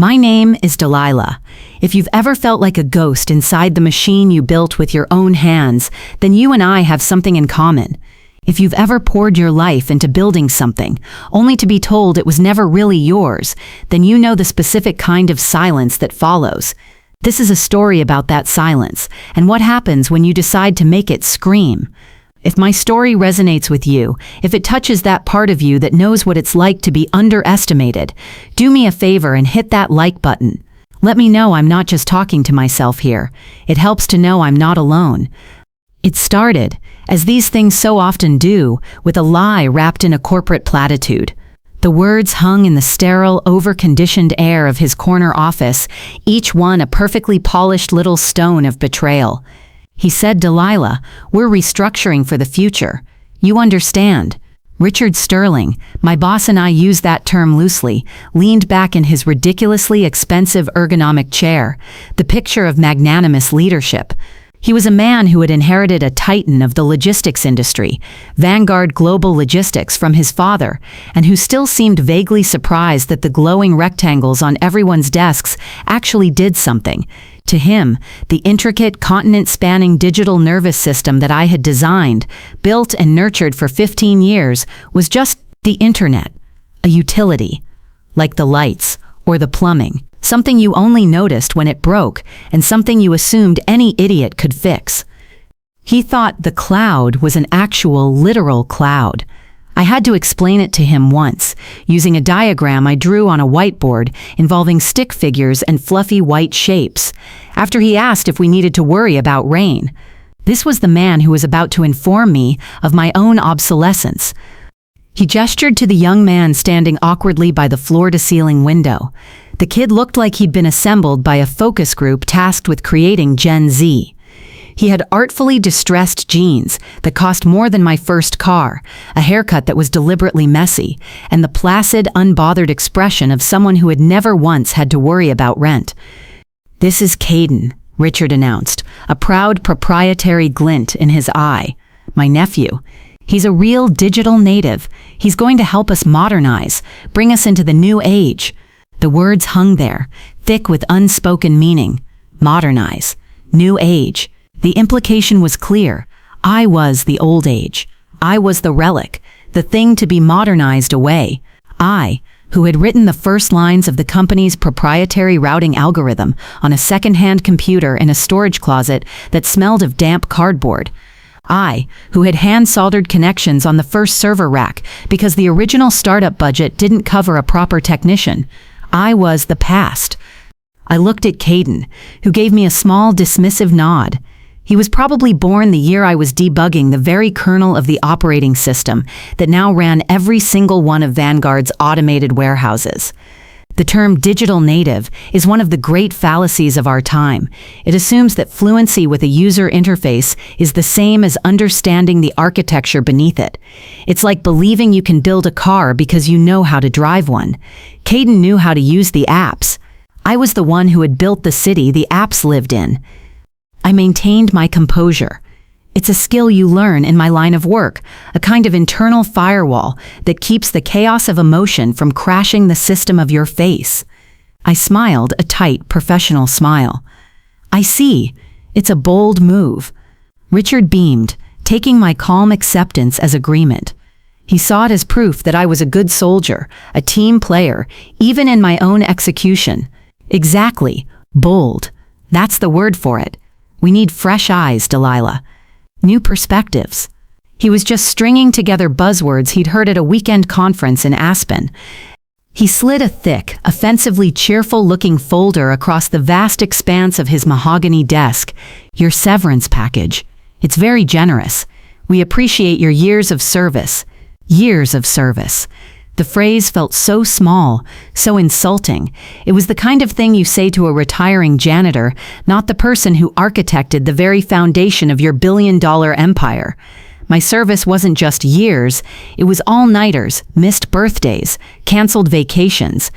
My name is Delilah. If you've ever felt like a ghost inside the machine you built with your own hands, then you and I have something in common. If you've ever poured your life into building something, only to be told it was never really yours, then you know the specific kind of silence that follows. This is a story about that silence, and what happens when you decide to make it scream. If my story resonates with you, if it touches that part of you that knows what it's like to be underestimated, do me a favor and hit that like button. Let me know I'm not just talking to myself here. It helps to know I'm not alone. It started, as these things so often do, with a lie wrapped in a corporate platitude. The words hung in the sterile, over-conditioned air of his corner office, each one a perfectly polished little stone of betrayal. He said, "Delilah, we're restructuring for the future. You understand." Richard Sterling, my boss and I use that term loosely, leaned back in his ridiculously expensive ergonomic chair, the picture of magnanimous leadership. He was a man who had inherited a titan of the logistics industry, Vanguard Global Logistics, from his father, and who still seemed vaguely surprised that the glowing rectangles on everyone's desks actually did something. To him, the intricate, continent-spanning digital nervous system that I had designed, built and nurtured for 15 years, was just the internet, a utility, like the lights or the plumbing. Something you only noticed when it broke, and something you assumed any idiot could fix. He thought the cloud was an actual, literal cloud. I had to explain it to him once, using a diagram I drew on a whiteboard involving stick figures and fluffy white shapes, after he asked if we needed to worry about rain. This was the man who was about to inform me of my own obsolescence. He gestured to the young man standing awkwardly by the floor-to-ceiling window. The kid looked like he'd been assembled by a focus group tasked with creating Gen Z. He had artfully distressed jeans that cost more than my first car, a haircut that was deliberately messy, and the placid, unbothered expression of someone who had never once had to worry about rent. "This is Caden," Richard announced, a proud proprietary glint in his eye. "My nephew. He's a real digital native. He's going to help us modernize, bring us into the new age." The words hung there, thick with unspoken meaning. Modernize. New age. The implication was clear. I was the old age. I was the relic, the thing to be modernized away. I, who had written the first lines of the company's proprietary routing algorithm on a second-hand computer in a storage closet that smelled of damp cardboard. I, who had hand-soldered connections on the first server rack because the original startup budget didn't cover a proper technician. I was the past. I looked at Caden, who gave me a small, dismissive nod. He was probably born the year I was debugging the very kernel of the operating system that now ran every single one of Vanguard's automated warehouses. The term digital native is one of the great fallacies of our time. It assumes that fluency with a user interface is the same as understanding the architecture beneath it. It's like believing you can build a car because you know how to drive one. Caden knew how to use the apps. I was the one who had built the city the apps lived in. I maintained my composure. It's a skill you learn in my line of work, a kind of internal firewall that keeps the chaos of emotion from crashing the system of your face. I smiled a tight, professional smile. "I see. It's a bold move." Richard beamed, taking my calm acceptance as agreement. He saw it as proof that I was a good soldier, a team player, even in my own execution. Exactly. Bold. That's the word for it. We need fresh eyes, Delilah. New perspectives. He was just stringing together buzzwords he'd heard at a weekend conference in Aspen. He slid a thick, offensively cheerful-looking folder across the vast expanse of his mahogany desk. "Your severance package. It's very generous. We appreciate your years of service." Years of service. The phrase felt so small, so insulting. It was the kind of thing you say to a retiring janitor, not the person who architected the very foundation of your billion-dollar empire. My service wasn't just years, it was all-nighters, missed birthdays, canceled vacations.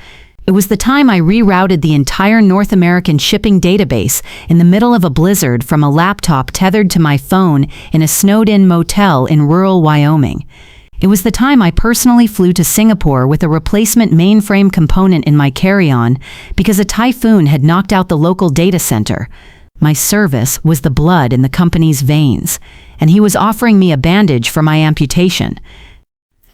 It was the time I rerouted the entire North American shipping database in the middle of a blizzard from a laptop tethered to my phone in a snowed-in motel in rural Wyoming. It was the time I personally flew to Singapore with a replacement mainframe component in my carry-on because a typhoon had knocked out the local data center. My service was the blood in the company's veins, and he was offering me a bandage for my amputation.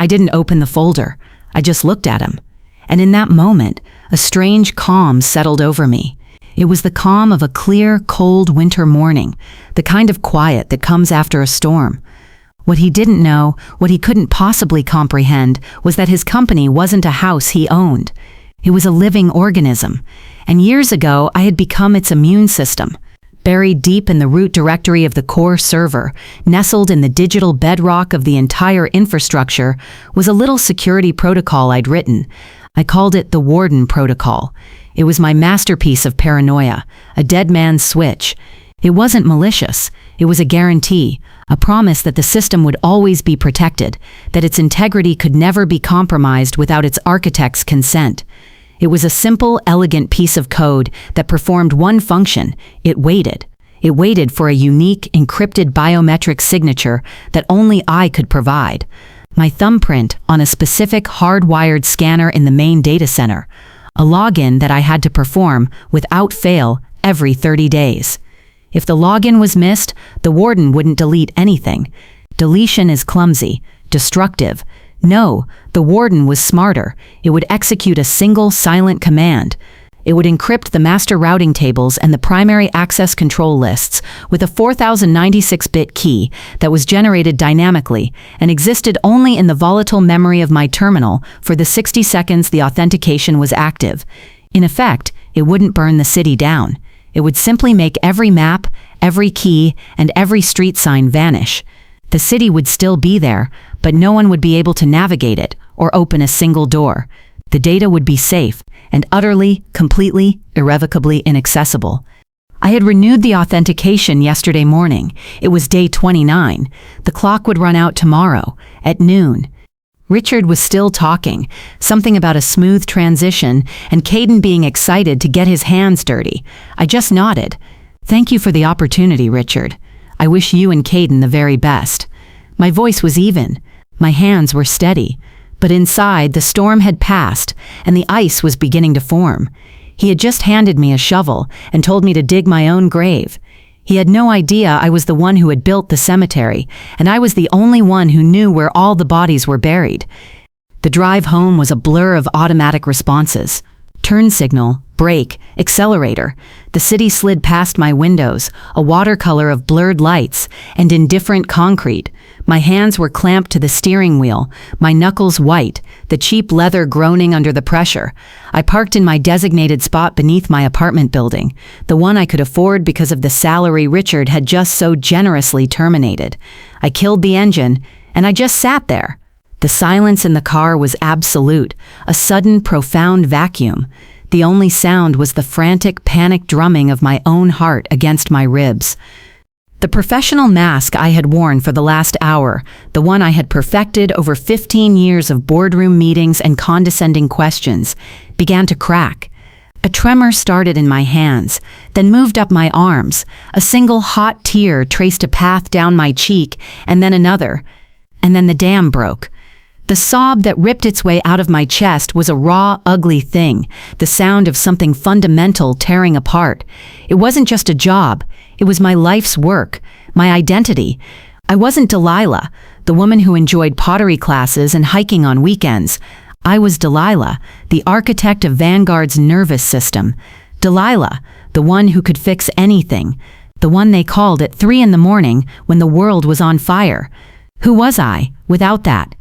I didn't open the folder. I just looked at him. And in that moment, a strange calm settled over me. It was the calm of a clear, cold winter morning, the kind of quiet that comes after a storm. What he didn't know, what he couldn't possibly comprehend, was that his company wasn't a house he owned. It was a living organism, and years ago I had become its immune system. Buried deep in the root directory of the core server, nestled in the digital bedrock of the entire infrastructure, was a little security protocol I'd written. I called it the Warden Protocol. It was my masterpiece of paranoia, a dead man's switch. It wasn't malicious. It was a guarantee, a promise that the system would always be protected, that its integrity could never be compromised without its architect's consent. It was a simple, elegant piece of code that performed one function. It waited. It waited for a unique, encrypted biometric signature that only I could provide. My thumbprint on a specific hardwired scanner in the main data center. A login that I had to perform without fail every 30 days. If the login was missed, the warden wouldn't delete anything. Deletion is clumsy, destructive. No, the warden was smarter. It would execute a single silent command. It would encrypt the master routing tables and the primary access control lists with a 4096-bit key that was generated dynamically and existed only in the volatile memory of my terminal for the 60 seconds the authentication was active. In effect, it wouldn't burn the city down. It would simply make every map, every key, and every street sign vanish. The city would still be there, but no one would be able to navigate it or open a single door. The data would be safe and utterly, completely, irrevocably inaccessible. I had renewed the authentication yesterday morning. It was day 29. The clock would run out tomorrow, at noon. Richard was still talking, something about a smooth transition and Caden being excited to get his hands dirty. I just nodded. Thank you for the opportunity, Richard. I wish you and Caden the very best. My voice was even. My hands were steady. But inside, the storm had passed, and the ice was beginning to form. He had just handed me a shovel and told me to dig my own grave. He had no idea I was the one who had built the cemetery, and I was the only one who knew where all the bodies were buried. The drive home was a blur of automatic responses. Turn signal, brake, accelerator. The city slid past my windows, a watercolor of blurred lights and indifferent concrete. My hands were clamped to the steering wheel, my knuckles white, the cheap leather groaning under the pressure. I parked in my designated spot beneath my apartment building, the one I could afford because of the salary Richard had just so generously terminated. I killed the engine, and I just sat there. The silence in the car was absolute, a sudden, profound vacuum. The only sound was the frantic, panic drumming of my own heart against my ribs. The professional mask I had worn for the last hour, the one I had perfected over 15 years of boardroom meetings and condescending questions, began to crack. A tremor started in my hands, then moved up my arms. A single hot tear traced a path down my cheek, and then another. And then the dam broke. The sob that ripped its way out of my chest was a raw, ugly thing, the sound of something fundamental tearing apart. It wasn't just a job. It was my life's work, my identity. I wasn't Delilah, the woman who enjoyed pottery classes and hiking on weekends. I was Delilah, the architect of Vanguard's nervous system. Delilah, the one who could fix anything. The one they called at 3 a.m. when the world was on fire. Who was I without that?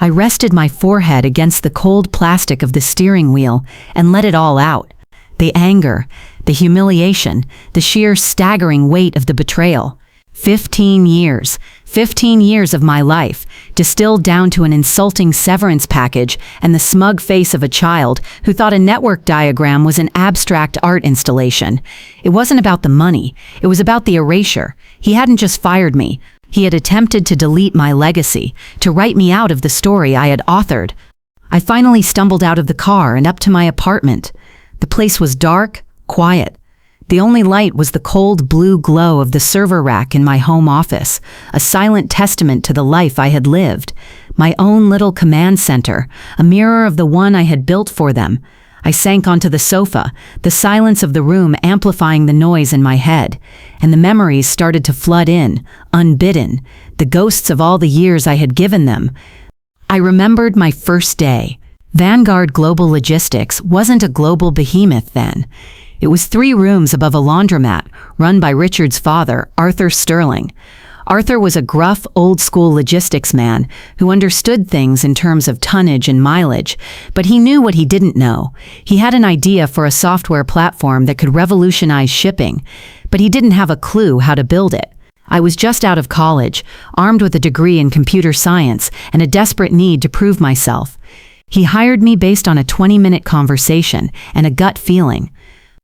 I rested my forehead against the cold plastic of the steering wheel and let it all out. The anger, the humiliation, the sheer staggering weight of the betrayal. 15 years of my life, distilled down to an insulting severance package and the smug face of a child who thought a network diagram was an abstract art installation. It wasn't about the money, it was about the erasure. He hadn't just fired me. He had attempted to delete my legacy, to write me out of the story I had authored. I finally stumbled out of the car and up to my apartment. The place was dark, quiet. The only light was the cold blue glow of the server rack in my home office, a silent testament to the life I had lived. my own little command center, a mirror of the one I had built for them. I sank onto the sofa, the silence of the room amplifying the noise in my head, and the memories started to flood in, unbidden, the ghosts of all the years I had given them. I remembered my first day. Vanguard Global Logistics wasn't a global behemoth then. It was 3 rooms above a laundromat, run by Richard's father, Arthur Sterling. Arthur was a gruff, old-school logistics man who understood things in terms of tonnage and mileage, but he knew what he didn't know. He had an idea for a software platform that could revolutionize shipping, but he didn't have a clue how to build it. I was just out of college, armed with a degree in computer science and a desperate need to prove myself. He hired me based on a 20-minute conversation and a gut feeling.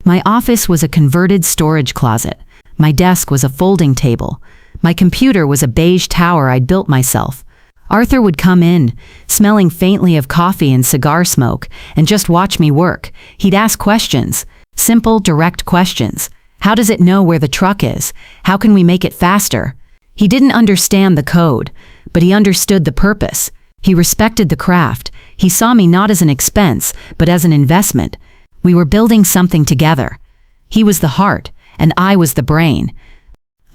My office was a converted storage closet. My desk was a folding table. My computer was a beige tower I'd built myself. Arthur would come in, smelling faintly of coffee and cigar smoke, and just watch me work. He'd ask questions, simple, direct questions. How does it know where the truck is? How can we make it faster? He didn't understand the code, but he understood the purpose. He respected the craft. He saw me not as an expense, but as an investment. We were building something together. He was the heart, and I was the brain.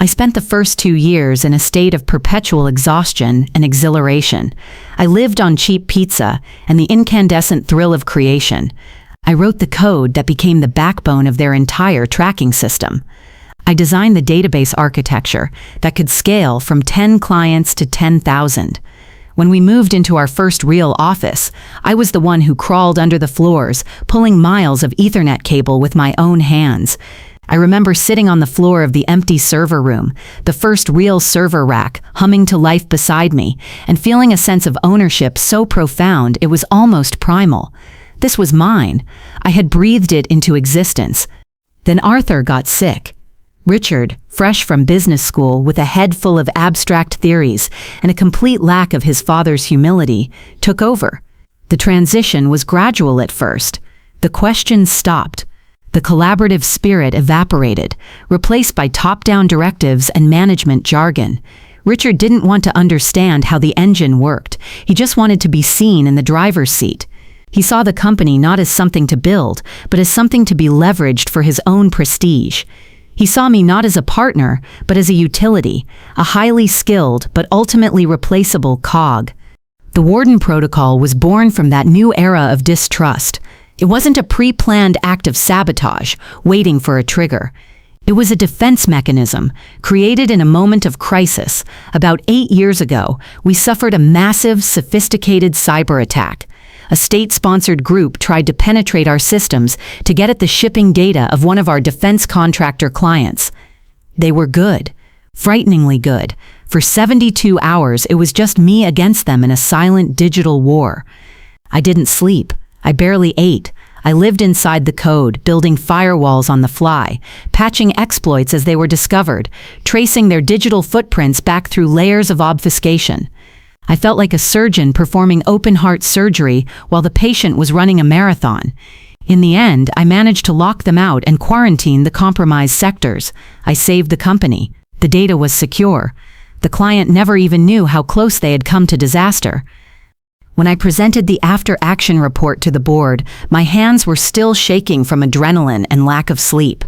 I spent the first 2 years in a state of perpetual exhaustion and exhilaration. I lived on cheap pizza and the incandescent thrill of creation. I wrote the code that became the backbone of their entire tracking system. I designed the database architecture that could scale from 10 clients to 10,000. When we moved into our first real office, I was the one who crawled under the floors, pulling miles of Ethernet cable with my own hands. I remember sitting on the floor of the empty server room, the first real server rack, humming to life beside me, and feeling a sense of ownership so profound it was almost primal. This was mine. I had breathed it into existence. Then Arthur got sick. Richard, fresh from business school with a head full of abstract theories and a complete lack of his father's humility, took over. The transition was gradual at first. The questions stopped. The collaborative spirit evaporated, replaced by top-down directives and management jargon. Richard didn't want to understand how the engine worked. He just wanted to be seen in the driver's seat. He saw the company not as something to build, but as something to be leveraged for his own prestige. He saw me not as a partner, but as a utility, a highly skilled but ultimately replaceable cog. The Warden Protocol was born from that new era of distrust. It wasn't a pre-planned act of sabotage, waiting for a trigger. It was a defense mechanism, created in a moment of crisis. About 8 years ago, we suffered a massive, sophisticated cyber attack. A state-sponsored group tried to penetrate our systems to get at the shipping data of one of our defense contractor clients. They were good, frighteningly good. For 72 hours, it was just me against them in a silent digital war. I didn't sleep. I barely ate. I lived inside the code, building firewalls on the fly, patching exploits as they were discovered, tracing their digital footprints back through layers of obfuscation. I felt like a surgeon performing open-heart surgery while the patient was running a marathon. In the end, I managed to lock them out and quarantine the compromised sectors. I saved the company. The data was secure. The client never even knew how close they had come to disaster. When I presented the after-action report to the board, my hands were still shaking from adrenaline and lack of sleep.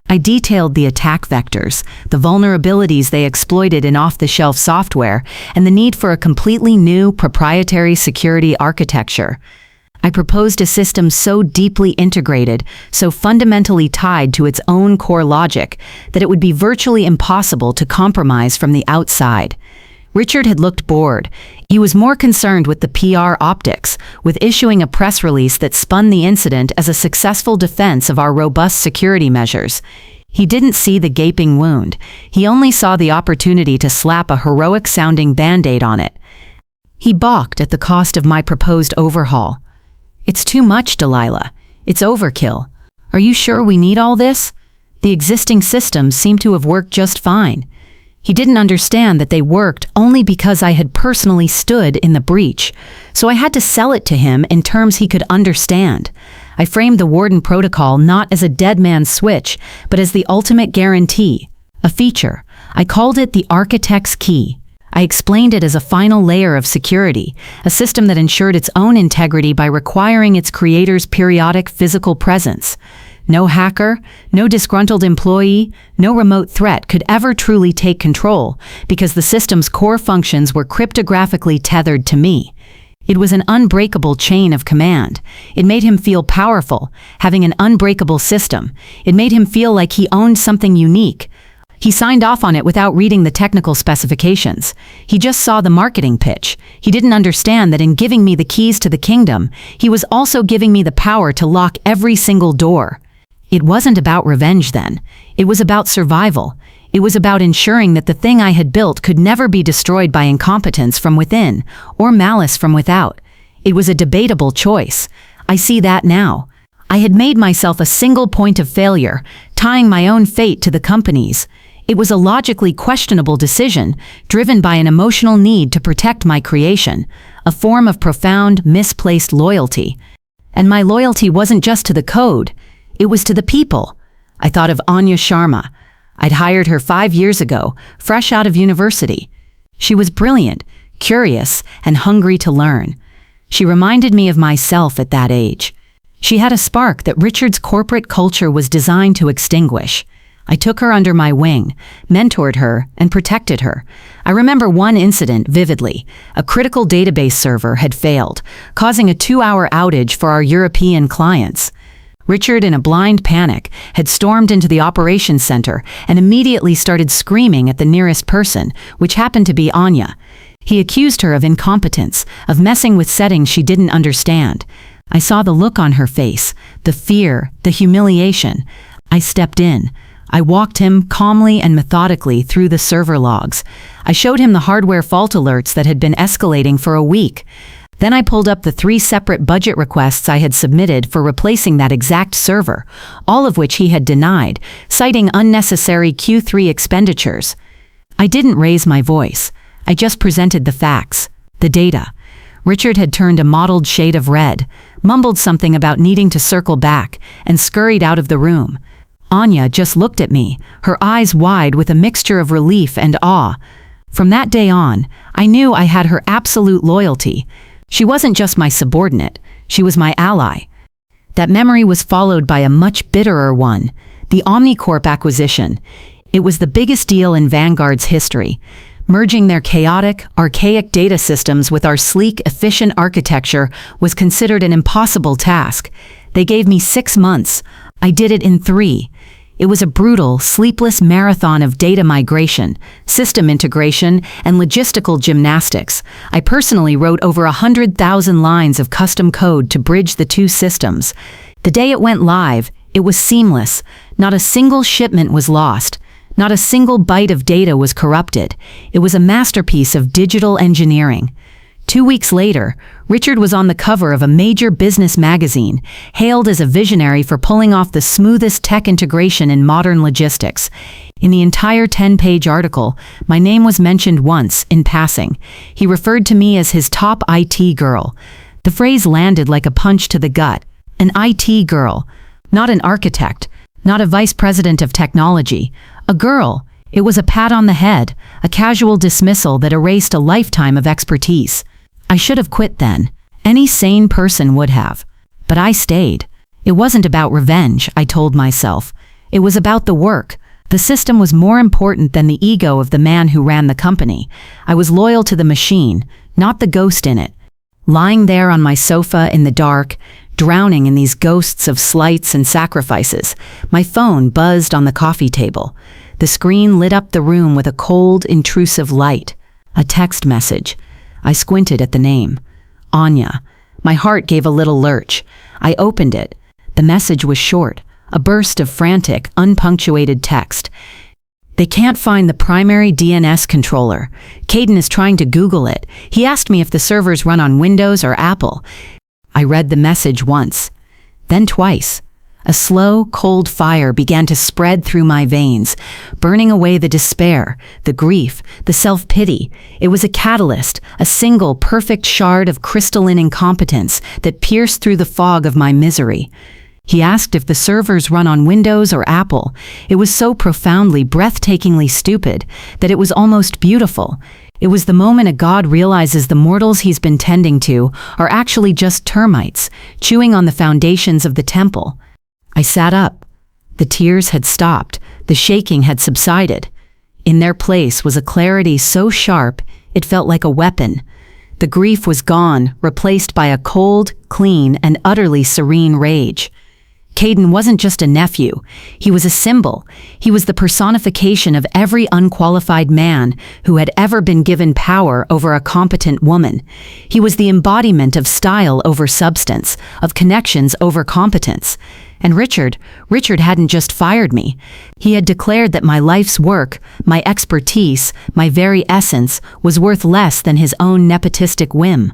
I detailed the attack vectors, the vulnerabilities they exploited in off-the-shelf software, and the need for a completely new proprietary security architecture. I proposed a system so deeply integrated, so fundamentally tied to its own core logic, that it would be virtually impossible to compromise from the outside. Richard had looked bored. He was more concerned with the PR optics, with issuing a press release that spun the incident as a successful defense of our robust security measures. He didn't see the gaping wound. He only saw the opportunity to slap a heroic-sounding Band-Aid on it. He balked at the cost of my proposed overhaul. "It's too much, Delilah. It's overkill. Are you sure we need all this? The existing systems seem to have worked just fine." He didn't understand that they worked only because I had personally stood in the breach, so I had to sell it to him in terms he could understand. I framed the Warden Protocol not as a dead man's switch, but as the ultimate guarantee, a feature. I called it the Architect's Key. I explained it as a final layer of security, a system that ensured its own integrity by requiring its creator's periodic physical presence. No hacker, no disgruntled employee, no remote threat could ever truly take control because the system's core functions were cryptographically tethered to me. It was an unbreakable chain of command. It made him feel powerful, having an unbreakable system. It made him feel like he owned something unique. He signed off on it without reading the technical specifications. He just saw the marketing pitch. He didn't understand that in giving me the keys to the kingdom, he was also giving me the power to lock every single door. It wasn't about revenge then. It was about survival. It was about ensuring that the thing I had built could never be destroyed by incompetence from within or malice from without. It was a debatable choice. I see that now. I had made myself a single point of failure, tying my own fate to the company's. It was a logically questionable decision, driven by an emotional need to protect my creation, a form of profound, misplaced loyalty. And my loyalty wasn't just to the code, it was to the people. I thought of Anya Sharma. I'd hired her 5 years ago, fresh out of university. She was brilliant, curious, and hungry to learn. She reminded me of myself at that age. She had a spark that Richard's corporate culture was designed to extinguish. I took her under my wing, mentored her, and protected her. I remember one incident vividly. A critical database server had failed, causing a 2-hour outage for our European clients. Richard, in a blind panic, had stormed into the operations center and immediately started screaming at the nearest person, which happened to be Anya. He accused her of incompetence, of messing with settings she didn't understand. I saw the look on her face, the fear, the humiliation. I stepped in. I walked him calmly and methodically through the server logs. I showed him the hardware fault alerts that had been escalating for a week. Then I pulled up the 3 separate budget requests I had submitted for replacing that exact server, all of which he had denied, citing unnecessary Q3 expenditures. I didn't raise my voice. I just presented the facts, the data. Richard had turned a mottled shade of red, mumbled something about needing to circle back, and scurried out of the room. Anya just looked at me, her eyes wide with a mixture of relief and awe. From that day on, I knew I had her absolute loyalty. She wasn't just my subordinate, she was my ally. That memory was followed by a much bitterer one, the Omnicorp acquisition. It was the biggest deal in Vanguard's history. Merging their chaotic, archaic data systems with our sleek, efficient architecture was considered an impossible task. They gave me 6 months. I did it in 3. It was a brutal, sleepless marathon of data migration, system integration, and logistical gymnastics. I personally wrote over 100,000 lines of custom code to bridge the 2 systems. The day it went live, it was seamless. Not a single shipment was lost. Not a single byte of data was corrupted. It was a masterpiece of digital engineering. 2 weeks later, Richard was on the cover of a major business magazine, hailed as a visionary for pulling off the smoothest tech integration in modern logistics. In the entire 10-page article, my name was mentioned once, in passing. He referred to me as his top IT girl. The phrase landed like a punch to the gut. An IT girl. Not an architect. Not a vice president of technology. A girl. It was a pat on the head, a casual dismissal that erased a lifetime of expertise. I should have quit then. Any sane person would have. But I stayed. It wasn't about revenge, I told myself. It was about the work. The system was more important than the ego of the man who ran the company. I was loyal to the machine, not the ghost in it. Lying there on my sofa in the dark, drowning in these ghosts of slights and sacrifices, my phone buzzed on the coffee table. The screen lit up the room with a cold, intrusive light. A text message. I squinted at the name. Anya. My heart gave a little lurch. I opened it. The message was short, a burst of frantic, unpunctuated text. They can't find the primary DNS controller. Caden is trying to Google it. He asked me if the servers run on Windows or Apple. I read the message once, then twice. A slow, cold fire began to spread through my veins, burning away the despair, the grief, the self-pity. It was a catalyst, a single, perfect shard of crystalline incompetence that pierced through the fog of my misery. He asked if the servers run on Windows or Apple. It was so profoundly, breathtakingly stupid that it was almost beautiful. It was the moment a god realizes the mortals he's been tending to are actually just termites, chewing on the foundations of the temple. I sat up. The tears had stopped, the shaking had subsided. In their place was a clarity so sharp, it felt like a weapon. The grief was gone, replaced by a cold, clean, and utterly serene rage. Caden wasn't just a nephew. He was a symbol. He was the personification of every unqualified man who had ever been given power over a competent woman. He was the embodiment of style over substance, of connections over competence. And Richard hadn't just fired me. He had declared that my life's work, my expertise, my very essence, was worth less than his own nepotistic whim.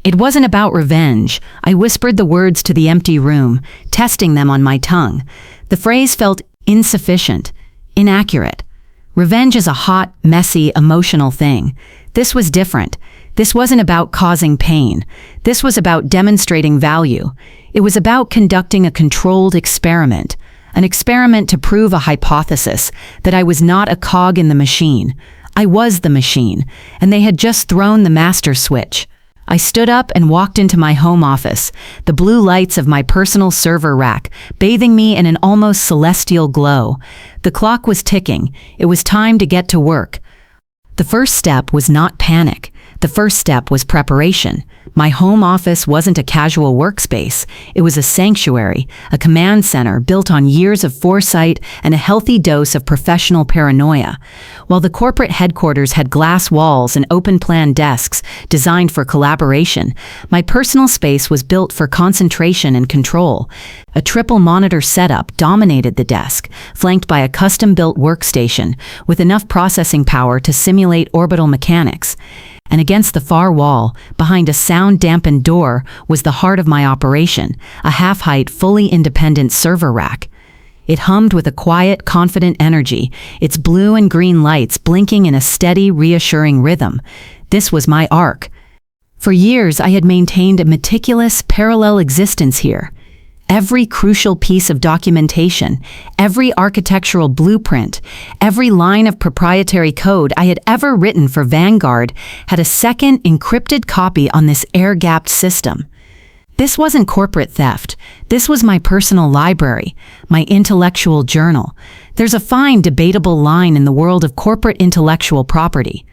It wasn't about revenge. I whispered the words to the empty room, testing them on my tongue. The phrase felt insufficient, inaccurate. Revenge is a hot, messy, emotional thing. This was different. This wasn't about causing pain. This was about demonstrating value. It was about conducting a controlled experiment, an experiment to prove a hypothesis, that I was not a cog in the machine. I was the machine, and they had just thrown the master switch. I stood up and walked into my home office, the blue lights of my personal server rack bathing me in an almost celestial glow. The clock was ticking. It was time to get to work. The first step was not panic. The first step was preparation. My home office wasn't a casual workspace. It was a sanctuary, a command center built on years of foresight and a healthy dose of professional paranoia. While the corporate headquarters had glass walls and open-plan desks designed for collaboration, my personal space was built for concentration and control. A triple monitor setup dominated the desk, flanked by a custom-built workstation with enough processing power to simulate orbital mechanics. And against the far wall, behind a sound-dampened door, was the heart of my operation, a half-height, fully independent server rack. It hummed with a quiet, confident energy, its blue and green lights blinking in a steady, reassuring rhythm. This was my ark. For years, I had maintained a meticulous, parallel existence here. Every crucial piece of documentation, every architectural blueprint, every line of proprietary code I had ever written for Vanguard had a second encrypted copy on this air-gapped system. This wasn't corporate theft. This was my personal library, my intellectual journal. There's a fine, debatable line in the world of corporate intellectual property.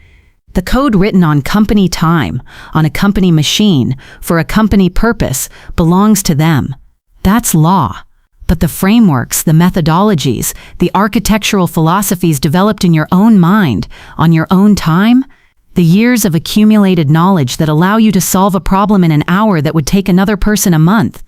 The code written on company time, on a company machine, for a company purpose, belongs to them. That's law. But the frameworks, the methodologies, the architectural philosophies developed in your own mind, on your own time, the years of accumulated knowledge that allow you to solve a problem in an hour that would take another person a month,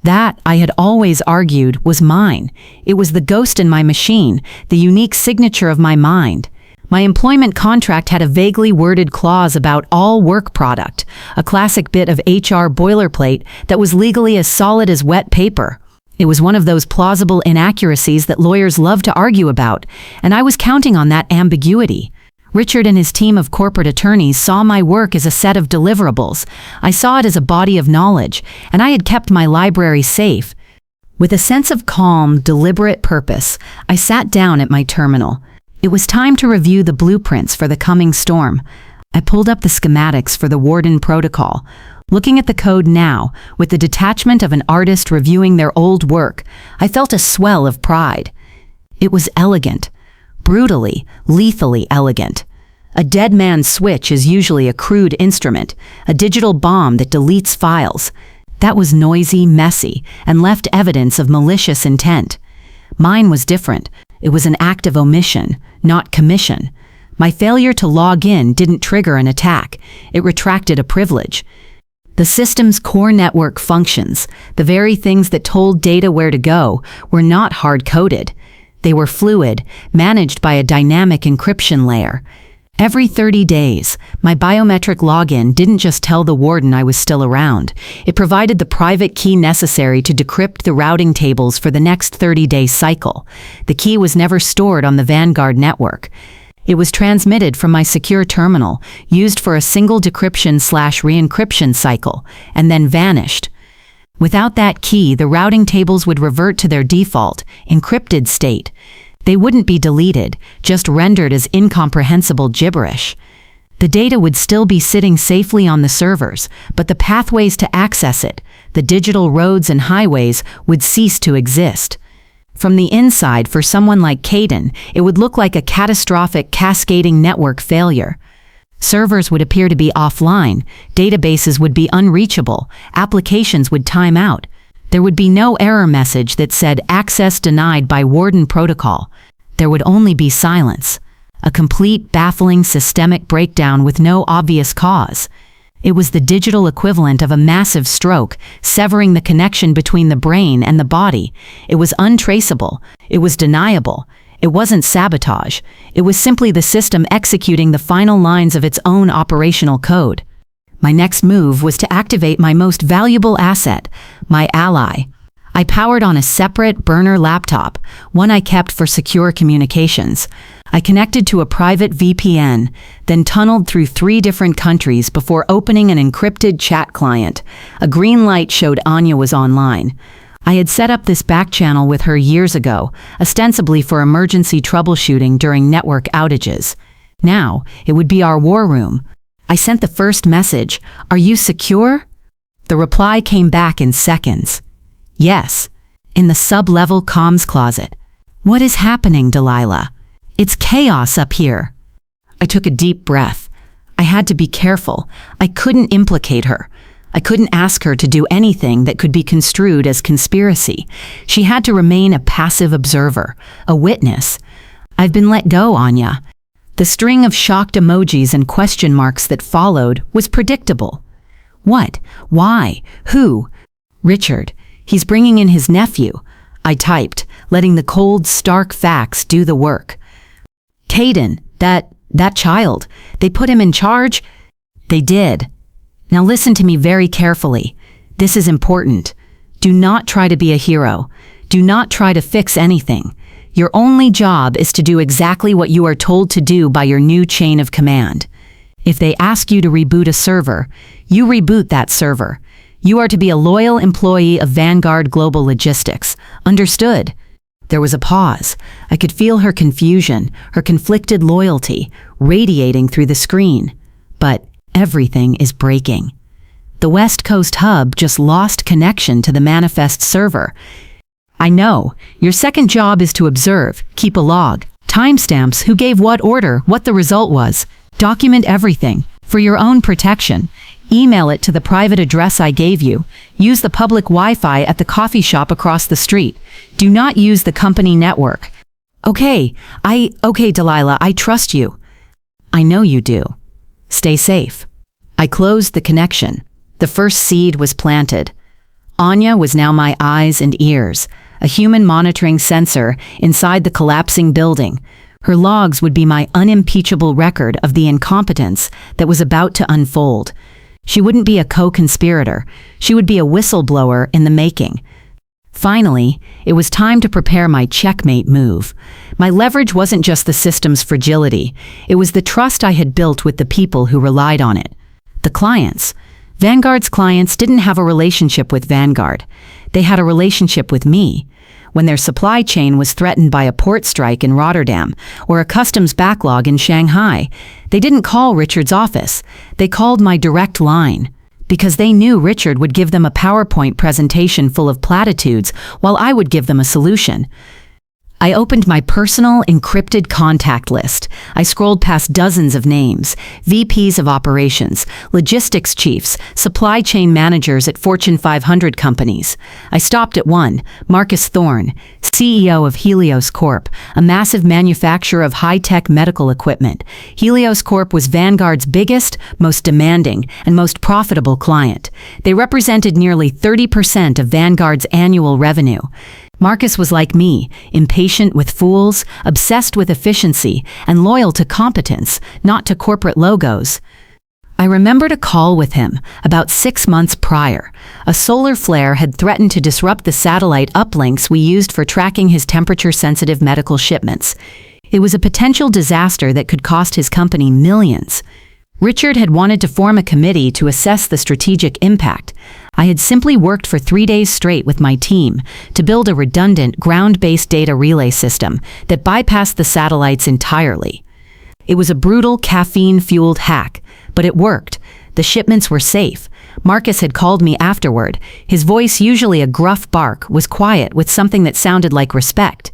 that, I had always argued, was mine. It was the ghost in my machine, the unique signature of my mind. My employment contract had a vaguely worded clause about all work product, a classic bit of HR boilerplate that was legally as solid as wet paper. It was one of those plausible inaccuracies that lawyers love to argue about, and I was counting on that ambiguity. Richard and his team of corporate attorneys saw my work as a set of deliverables. I saw it as a body of knowledge, and I had kept my library safe. With a sense of calm, deliberate purpose, I sat down at my terminal. It was time to review the blueprints for the coming storm. I pulled up the schematics for the Warden protocol. Looking at the code now, with the detachment of an artist reviewing their old work, I felt a swell of pride. It was elegant. Brutally, lethally elegant. A dead man's switch is usually a crude instrument, a digital bomb that deletes files. That was noisy, messy, and left evidence of malicious intent. Mine was different. It was an act of omission, not commission. My failure to log in didn't trigger an attack. It retracted a privilege. The system's core network functions, the very things that told data where to go, were not hard-coded. They were fluid, managed by a dynamic encryption layer. Every 30 days, my biometric login didn't just tell the warden I was still around. It provided the private key necessary to decrypt the routing tables for the next 30-day cycle. The key was never stored on the Vanguard network. It was transmitted from my secure terminal, used for a single decryption/re-encryption cycle, and then vanished. Without that key, the routing tables would revert to their default, encrypted state. They wouldn't be deleted, just rendered as incomprehensible gibberish. The data would still be sitting safely on the servers, but the pathways to access it, the digital roads and highways, would cease to exist. From the inside, for someone like Caden, it would look like a catastrophic cascading network failure. Servers would appear to be offline, databases would be unreachable, applications would time out. There would be no error message that said access denied by Warden Protocol. There would only be silence. A complete, baffling systemic breakdown with no obvious cause. It was the digital equivalent of a massive stroke, severing the connection between the brain and the body. It was untraceable. It was deniable. It wasn't sabotage. It was simply the system executing the final lines of its own operational code. My next move was to activate my most valuable asset, my ally. I powered on a separate burner laptop, one I kept for secure communications. I connected to a private VPN, then tunneled through 3 different countries before opening an encrypted chat client. A green light showed Anya was online. I had set up this back channel with her years ago, ostensibly for emergency troubleshooting during network outages. Now, it would be our war room. I sent the first message, "Are you secure?" The reply came back in seconds. "Yes, in the sub-level comms closet." "What is happening, Delilah? It's chaos up here." I took a deep breath. I had to be careful. I couldn't implicate her. I couldn't ask her to do anything that could be construed as conspiracy. She had to remain a passive observer, a witness. "I've been let go, Anya." The string of shocked emojis and question marks that followed was predictable. "What? Why? Who?" "Richard. He's bringing in his nephew," I typed, letting the cold, stark facts do the work. "Caden, that child, they put him in charge?" "They did. Now listen to me very carefully. This is important. Do not try to be a hero. Do not try to fix anything. Your only job is to do exactly what you are told to do by your new chain of command. If they ask you to reboot a server, you reboot that server. You are to be a loyal employee of Vanguard Global Logistics. Understood?" There was a pause. I could feel her confusion, her conflicted loyalty, radiating through the screen. But everything is breaking. The West Coast hub just lost connection to the manifest server. "I know. Your second job is to observe, keep a log, timestamps, who gave what order, what the result was. Document everything. For your own protection. Email it to the private address I gave you. Use the public Wi-Fi at the coffee shop across the street. Do not use the company network." Okay, Delilah, I trust you." "I know you do. Stay safe." I closed the connection. The first seed was planted. Anya was now my eyes and ears, a human monitoring sensor inside the collapsing building. Her logs would be my unimpeachable record of the incompetence that was about to unfold. She wouldn't be a co-conspirator. She would be a whistleblower in the making. Finally, it was time to prepare my checkmate move. My leverage wasn't just the system's fragility. It was the trust I had built with the people who relied on it. The clients. Vanguard's clients didn't have a relationship with Vanguard. They had a relationship with me. When their supply chain was threatened by a port strike in Rotterdam or a customs backlog in Shanghai, they didn't call Richard's office. They called my direct line, because they knew Richard would give them a PowerPoint presentation full of platitudes while I would give them a solution. I opened my personal encrypted contact list. I scrolled past dozens of names, VPs of operations, logistics chiefs, supply chain managers at Fortune 500 companies. I stopped at one, Marcus Thorne, CEO of Helios Corp., a massive manufacturer of high-tech medical equipment. Helios Corp. Was Vanguard's biggest, most demanding, and most profitable client. They represented nearly 30% of Vanguard's annual revenue. Marcus was like me, impatient with fools, obsessed with efficiency, and loyal to competence, not to corporate logos. I remembered a call with him about 6 months prior. A solar flare had threatened to disrupt the satellite uplinks we used for tracking his temperature-sensitive medical shipments. It was a potential disaster that could cost his company millions. Richard had wanted to form a committee to assess the strategic impact. I had simply worked for 3 days straight with my team to build a redundant, ground-based data relay system that bypassed the satellites entirely. It was a brutal caffeine-fueled hack, but it worked. The shipments were safe. Marcus had called me afterward. His voice, usually a gruff bark, was quiet with something that sounded like respect.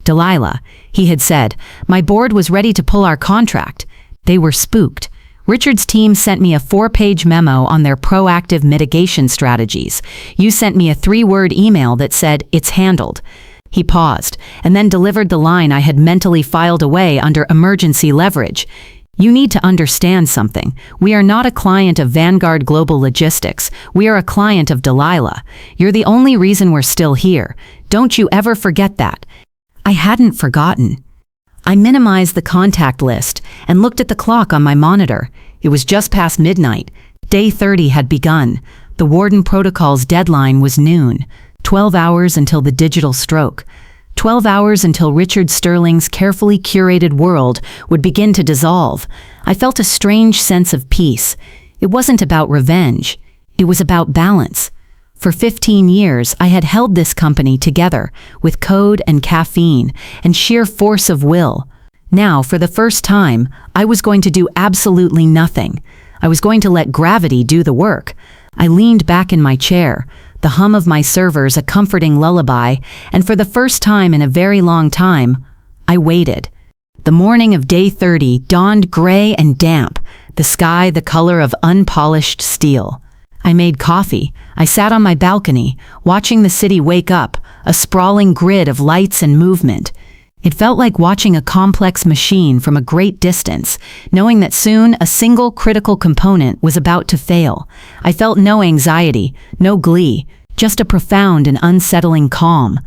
"Delilah," he had said, "my board was ready to pull our contract." They were spooked. Richard's team sent me a 4-page memo on their proactive mitigation strategies. You sent me a 3-word email that said, "It's handled." He paused, and then delivered the line I had mentally filed away under emergency leverage. "You need to understand something. We are not a client of Vanguard Global Logistics. We are a client of Delilah. You're the only reason we're still here. Don't you ever forget that." I hadn't forgotten. I minimized the contact list and looked at the clock on my monitor. It was just past midnight. Day 30 had begun. The Warden Protocol's deadline was noon. 12 hours until the digital stroke. 12 hours until Richard Sterling's carefully curated world would begin to dissolve. I felt a strange sense of peace. It wasn't about revenge. It was about balance. For 15 years, I had held this company together with code and caffeine and sheer force of will. Now, for the first time, I was going to do absolutely nothing. I was going to let gravity do the work. I leaned back in my chair, the hum of my servers a comforting lullaby, and for the first time in a very long time, I waited. The morning of day 30 dawned gray and damp, the sky the color of unpolished steel. I made coffee. I sat on my balcony, watching the city wake up, a sprawling grid of lights and movement. It felt like watching a complex machine from a great distance, knowing that soon a single critical component was about to fail. I felt no anxiety, no glee, just a profound and unsettling calm.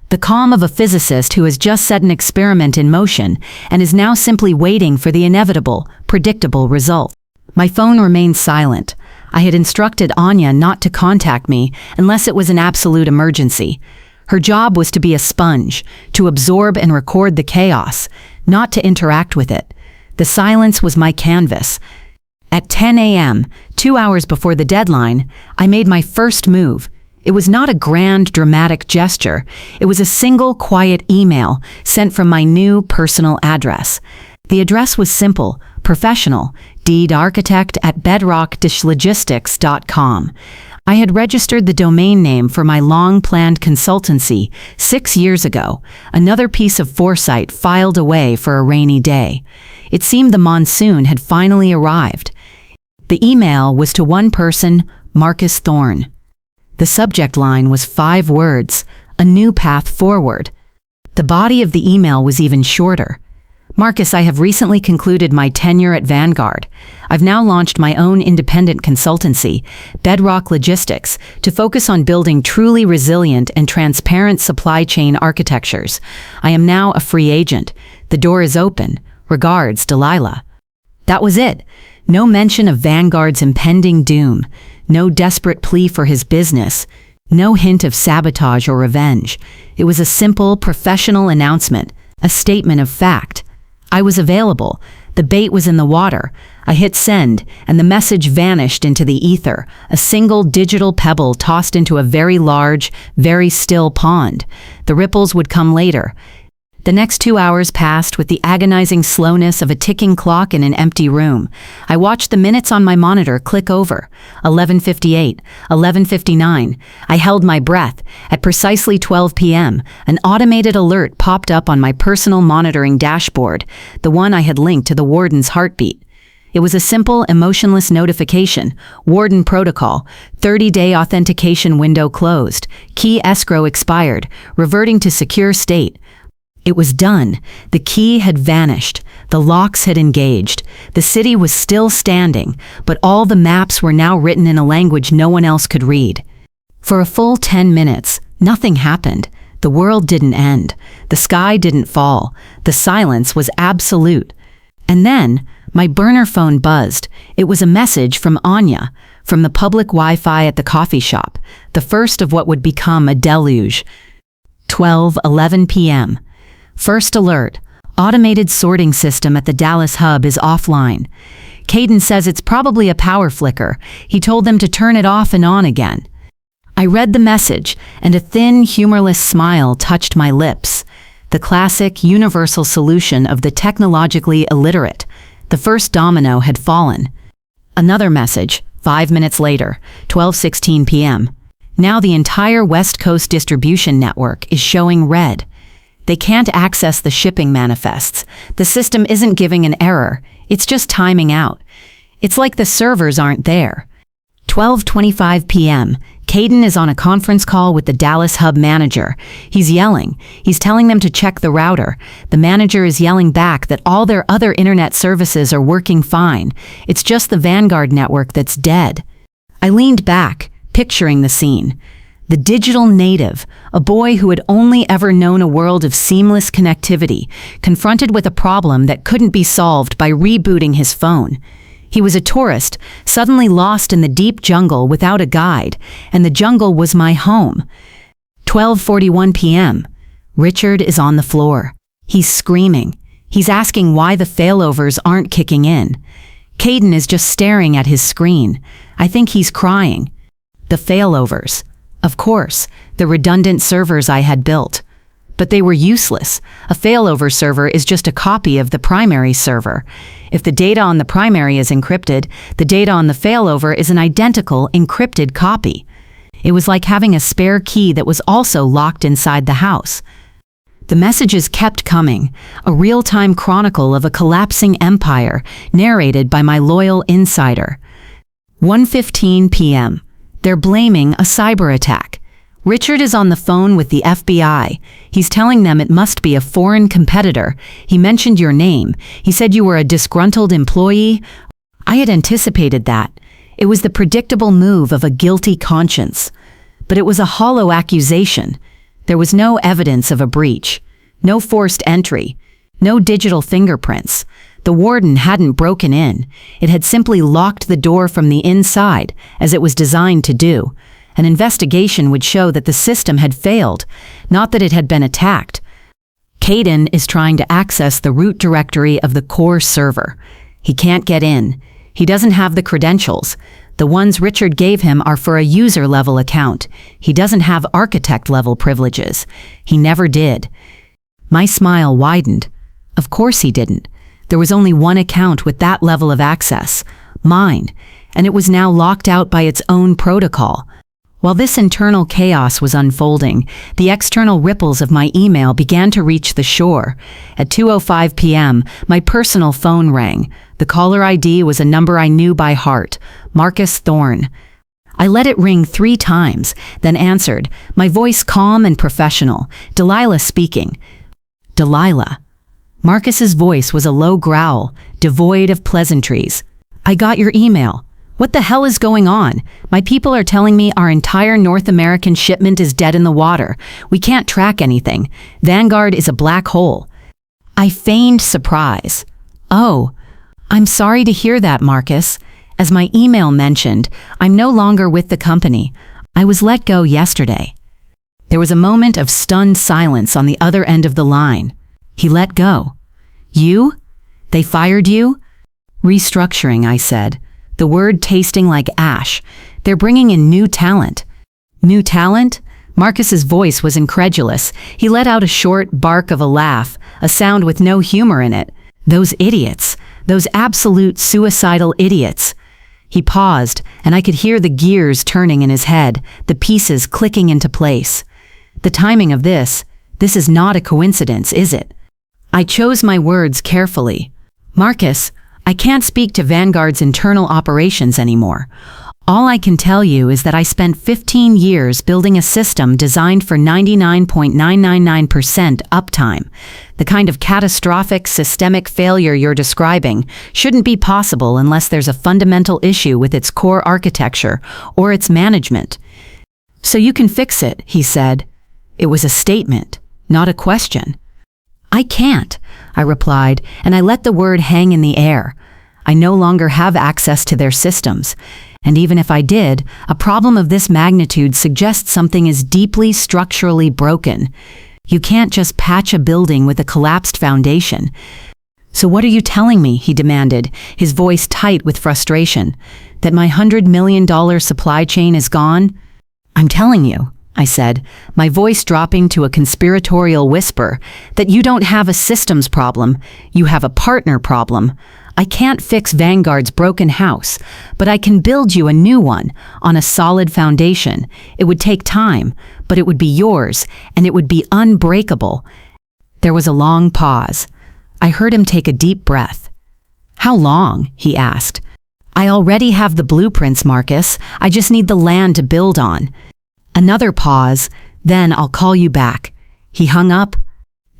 The calm of a physicist who has just set an experiment in motion and is now simply waiting for the inevitable, predictable result. My phone remained silent. I had instructed Anya not to contact me unless it was an absolute emergency. Her job was to be a sponge, to absorb and record the chaos, not to interact with it. The silence was my canvas. At 10 a.m., 2 hours before the deadline, I made my first move. It was not a grand, dramatic gesture. It was a single, quiet email sent from my new personal address. The address was simple, professional, deedarchitect@bedrock-logistics.com. I had registered the domain name for my long-planned consultancy 6 years ago, another piece of foresight filed away for a rainy day. It seemed the monsoon had finally arrived. The email was to one person, Marcus Thorne. The subject line was 5 words, a new path forward. The body of the email was even shorter. "Marcus, I have recently concluded my tenure at Vanguard. I've now launched my own independent consultancy, Bedrock Logistics, to focus on building truly resilient and transparent supply chain architectures. I am now a free agent. The door is open. Regards, Delilah." That was it. No mention of Vanguard's impending doom. No desperate plea for his business. No hint of sabotage or revenge. It was a simple, professional announcement, a statement of fact. I was available. The bait was in the water. I hit send, and the message vanished into the ether, a single digital pebble tossed into a very large, very still pond. The ripples would come later. The next 2 hours passed with the agonizing slowness of a ticking clock in an empty room. I watched the minutes on my monitor click over. 11:58, 11:59. I held my breath. At precisely 12 p.m., an automated alert popped up on my personal monitoring dashboard, the one I had linked to the warden's heartbeat. It was a simple, emotionless notification. Warden Protocol. 30-day authentication window closed. Key escrow expired. Reverting to secure state. It was done. The key had vanished. The locks had engaged. The city was still standing, but all the maps were now written in a language no one else could read. For a full 10 minutes, nothing happened. The world didn't end. The sky didn't fall. The silence was absolute. And then, my burner phone buzzed. It was a message from Anya, from the public Wi-Fi at the coffee shop, the first of what would become a deluge. 12:11 p.m. First alert. Automated sorting system at the Dallas hub is offline. Caden says it's probably a power flicker. He told them to turn it off and on again. I read the message, and a thin, humorless smile touched my lips. The classic, universal solution of the technologically illiterate. The first domino had fallen. Another message, 5 minutes later, 12:16 p.m. Now the entire West Coast distribution network is showing red. They can't access the shipping manifests. The system isn't giving an error. It's just timing out. It's like the servers aren't there. 12:25 p.m. Caden is on a conference call with the Dallas hub manager. He's yelling. He's telling them to check the router. The manager is yelling back that all their other internet services are working fine. It's just the Vanguard network that's dead. I leaned back, picturing the scene. The digital native, a boy who had only ever known a world of seamless connectivity, confronted with a problem that couldn't be solved by rebooting his phone. He was a tourist, suddenly lost in the deep jungle without a guide, and the jungle was my home. 12:41 p.m. Richard is on the floor. He's screaming. He's asking why the failovers aren't kicking in. Caden is just staring at his screen. I think he's crying. The failovers. Of course, the redundant servers I had built. But they were useless. A failover server is just a copy of the primary server. If the data on the primary is encrypted, the data on the failover is an identical encrypted copy. It was like having a spare key that was also locked inside the house. The messages kept coming, a real-time chronicle of a collapsing empire, narrated by my loyal insider. 1:15 p.m. They're blaming a cyber attack. Richard is on the phone with the FBI. He's telling them it must be a foreign competitor. He mentioned your name. He said you were a disgruntled employee. I had anticipated that. It was the predictable move of a guilty conscience. But it was a hollow accusation. There was no evidence of a breach. No forced entry. No digital fingerprints. The warden hadn't broken in. It had simply locked the door from the inside, as it was designed to do. An investigation would show that the system had failed, not that it had been attacked. Caden is trying to access the root directory of the core server. He can't get in. He doesn't have the credentials. The ones Richard gave him are for a user-level account. He doesn't have architect-level privileges. He never did. My smile widened. Of course he didn't. There was only one account with that level of access, mine, and it was now locked out by its own protocol. While this internal chaos was unfolding, the external ripples of my email began to reach the shore. At 2:05 p.m., my personal phone rang. The caller ID was a number I knew by heart, Marcus Thorne. I let it ring 3 times, then answered, my voice calm and professional. Delilah speaking. Delilah. Marcus's voice was a low growl, devoid of pleasantries. I got your email. What the hell is going on? My people are telling me our entire North American shipment is dead in the water. We can't track anything. Vanguard is a black hole. I feigned surprise. Oh, I'm sorry to hear that, Marcus. As my email mentioned, I'm no longer with the company. I was let go yesterday. There was a moment of stunned silence on the other end of the line. He let go. You? They fired you? Restructuring, I said. The word tasting like ash. They're bringing in new talent. New talent? Marcus's voice was incredulous. He let out a short bark of a laugh, a sound with no humor in it. Those idiots. Those absolute suicidal idiots. He paused, and I could hear the gears turning in his head, the pieces clicking into place. The timing of this is not a coincidence, is it? I chose my words carefully. Marcus, I can't speak to Vanguard's internal operations anymore. All I can tell you is that I spent 15 years building a system designed for 99.999% uptime. The kind of catastrophic systemic failure you're describing shouldn't be possible unless there's a fundamental issue with its core architecture or its management. So you can fix it, he said. It was a statement, not a question. I can't, I replied, and I let the word hang in the air. I no longer have access to their systems. And even if I did, a problem of this magnitude suggests something is deeply structurally broken. You can't just patch a building with a collapsed foundation. So what are you telling me, he demanded, his voice tight with frustration, that my $100 million supply chain is gone? I'm telling you, I said, my voice dropping to a conspiratorial whisper, that you don't have a systems problem, you have a partner problem. I can't fix Vanguard's broken house, but I can build you a new one on a solid foundation. It would take time, but it would be yours, and it would be unbreakable." There was a long pause. I heard him take a deep breath. "How long?" he asked. "I already have the blueprints, Marcus. I just need the land to build on." Another pause. "Then I'll call you back." He hung up.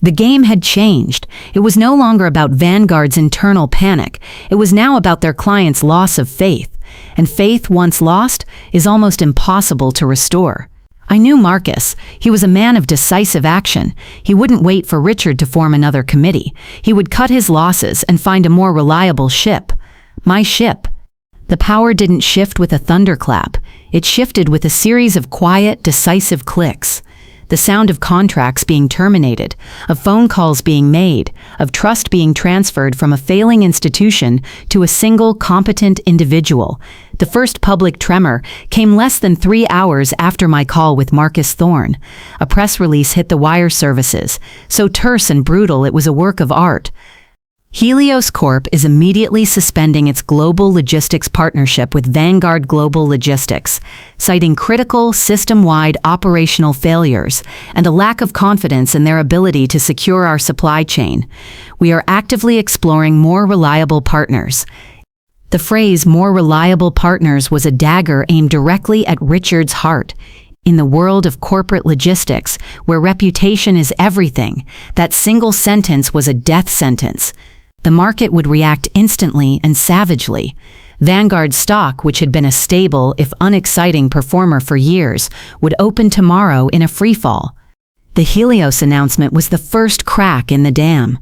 The game had changed. It was no longer about Vanguard's internal panic. It was now about their client's loss of faith. And faith, once lost, is almost impossible to restore. I knew Marcus. He was a man of decisive action. He wouldn't wait for Richard to form another committee. He would cut his losses and find a more reliable ship. My ship. The power didn't shift with a thunderclap. It shifted with a series of quiet, decisive clicks. The sound of contracts being terminated, of phone calls being made, of trust being transferred from a failing institution to a single, competent individual. The first public tremor came less than 3 hours after my call with Marcus Thorne. A press release hit the wire services, so terse and brutal it was a work of art. Helios Corp is immediately suspending its global logistics partnership with Vanguard Global Logistics, citing critical system-wide operational failures and a lack of confidence in their ability to secure our supply chain. We are actively exploring more reliable partners. The phrase "more reliable partners" was a dagger aimed directly at Richard's heart. In the world of corporate logistics, where reputation is everything, that single sentence was a death sentence. The market would react instantly and savagely. Vanguard stock, which had been a stable, if unexciting performer for years, would open tomorrow in a freefall. The Helios announcement was the first crack in the dam.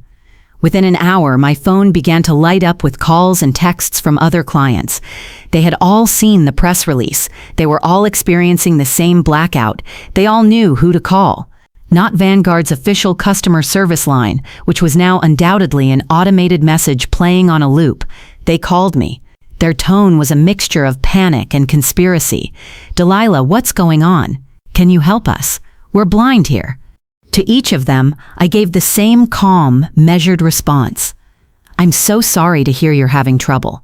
Within an hour, my phone began to light up with calls and texts from other clients. They had all seen the press release. They were all experiencing the same blackout. They all knew who to call. Not Vanguard's official customer service line, which was now undoubtedly an automated message playing on a loop. They called me. Their tone was a mixture of panic and conspiracy. "Delilah, what's going on? Can you help us? We're blind here." To each of them, I gave the same calm, measured response. "I'm so sorry to hear you're having trouble.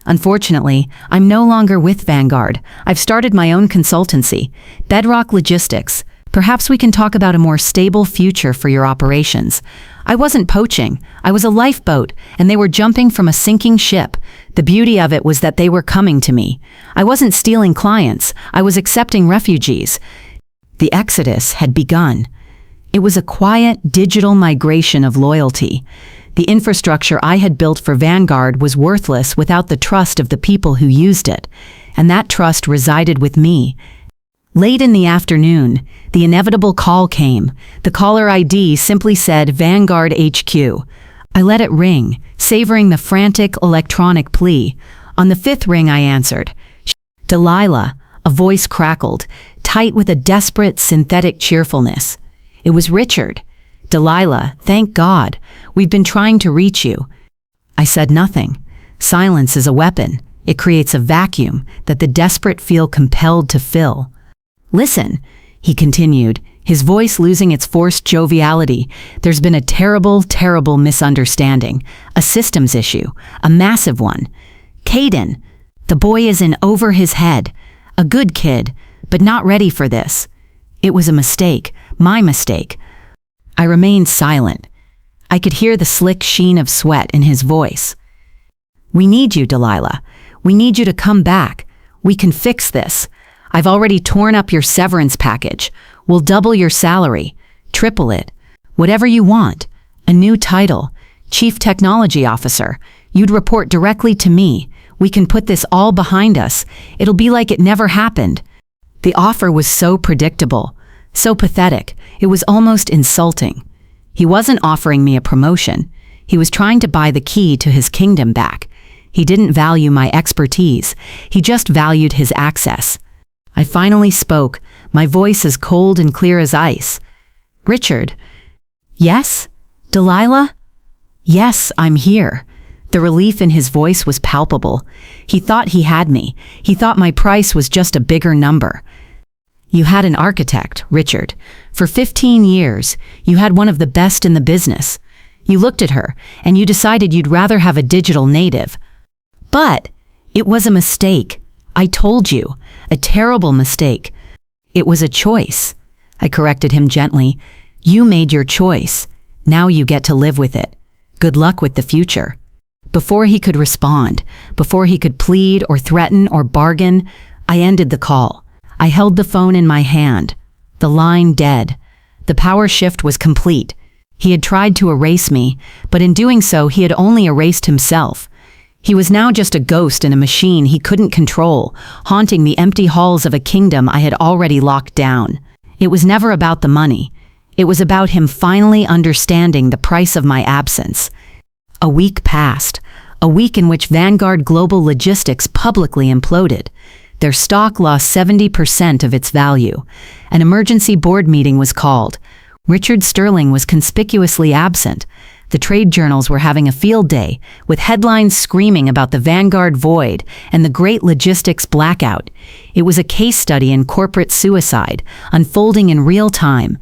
Unfortunately, I'm no longer with Vanguard. I've started my own consultancy, Bedrock Logistics. Perhaps we can talk about a more stable future for your operations. I wasn't poaching. I was a lifeboat, and they were jumping from a sinking ship. The beauty of it was that they were coming to me. I wasn't stealing clients. I was accepting refugees. The exodus had begun. It was a quiet, digital migration of loyalty. The infrastructure I had built for Vanguard was worthless without the trust of the people who used it, and that trust resided with me. Late in the afternoon, the inevitable call came. The caller ID simply said Vanguard HQ. I let it ring, savoring the frantic electronic plea. On the 5th ring I answered. "Delilah," a voice crackled, tight with a desperate, synthetic cheerfulness. It was Richard. "Delilah, thank God. We've been trying to reach you." I said nothing. Silence is a weapon. It creates a vacuum that the desperate feel compelled to fill. "Listen," he continued, his voice losing its forced joviality. "There's been a terrible, terrible misunderstanding. A systems issue. A massive one. Caden, the boy is in over his head. A good kid, but not ready for this. It was a mistake. My mistake." I remained silent. I could hear the slick sheen of sweat in his voice. "We need you, Delilah. We need you to come back. We can fix this. I've already torn up your severance package. We'll double your salary, triple it. Whatever you want. A new title, Chief Technology Officer. You'd report directly to me. We can put this all behind us. It'll be like it never happened." The offer was so predictable, so pathetic, it was almost insulting. He wasn't offering me a promotion. He was trying to buy the key to his kingdom back. He didn't value my expertise. He just valued his access. I finally spoke, my voice as cold and clear as ice. "Richard." "Yes? Delilah?" "Yes, I'm here." The relief in his voice was palpable. He thought he had me. He thought my price was just a bigger number. "You had an architect, Richard. For 15 years, you had one of the best in the business. You looked at her, and you decided you'd rather have a digital native. But it was a mistake. I told you. A terrible mistake. It was a choice. I corrected him gently. You made your choice. Now you get to live with it. Good luck with the future. Before he could respond, before he could plead or threaten or bargain, I ended the call. I held the phone in my hand. The line dead. The power shift was complete. He had tried to erase me, but in doing so he had only erased himself. He was now just a ghost in a machine he couldn't control, haunting the empty halls of a kingdom I had already locked down. It was never about the money. It was about him finally understanding the price of my absence. A week passed, a week in which Vanguard Global Logistics publicly imploded. Their stock lost 70% of its value. An emergency board meeting was called. Richard Sterling was conspicuously absent. The trade journals were having a field day, with headlines screaming about the Vanguard void and the great logistics blackout. It was a case study in corporate suicide, unfolding in real time.